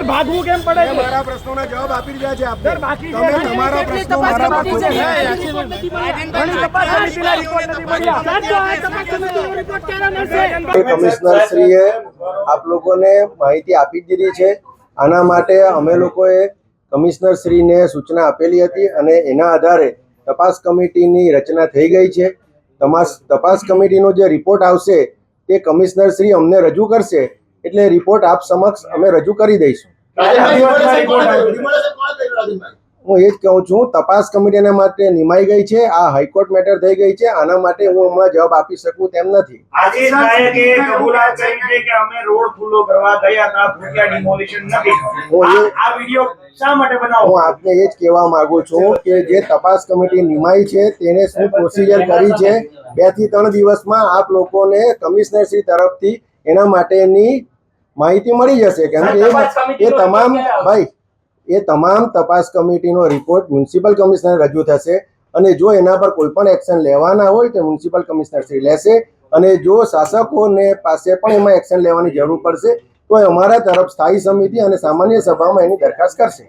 ભાગવું કેમ પડે? મારા પ્રશ્નોના જવાબ આપી રહ્યા છે આપ. સર બાકી છે. તમે તમારા પ્રશ્નો મારા પર પૂછો. કમિશનર શ્રીએ આપ લોકોને માહિતી આપી દીધી છે. આના માટે અમે લોકોએ કમિશનર શ્રીને સૂચના આપેલી હતી અને એના આધારે તપાસ કમિટીની રચના થઈ ગઈ છે. તપાસ કમિટીનો જે રિપોર્ટ આવશે તે કમિશનર શ્રી અમને રજૂ કરશે, એટલે રિપોર્ટ આપ સમક્ષ અમે રજૂ કરી દઈશું. હું એ જ કહું છું, તપાસ કમિટીના માટે નિમાઈ ગઈ છે. આ હાઈકોર્ટ મેટર થઈ ગઈ છે. આના માટે હું હમણાં જવાબ આપી શકું તેમ નથી. હું આપને એ જ કહેવા માંગુ છું કે જે તપાસ કમિટી નિમાઈ છે તેને શું પ્રોસિજર કરી છે. 2 થી 3 દિવસમાં આપ લોકોને કમિશનર શ્રી તરફથી એના માટેની માહિતી મળી જશે. કેમ કે એ તમામ તપાસ કમિટીનો રિપોર્ટ મ્યુનિસિપલ કમિશનર રજૂ થશે અને જો એના પર કોઈ પણ એક્શન લેવાના હોય તો મ્યુનિસિપલ કમિશનર શ્રી લેશે અને જો શાસકોને પાસે પણ એમાં એક્શન લેવાની જરૂર પડશે તો અમારા તરફ સ્થાયી સમિતિ અને સામાન્ય સભામાં એની દરખાસ્ત કરશે.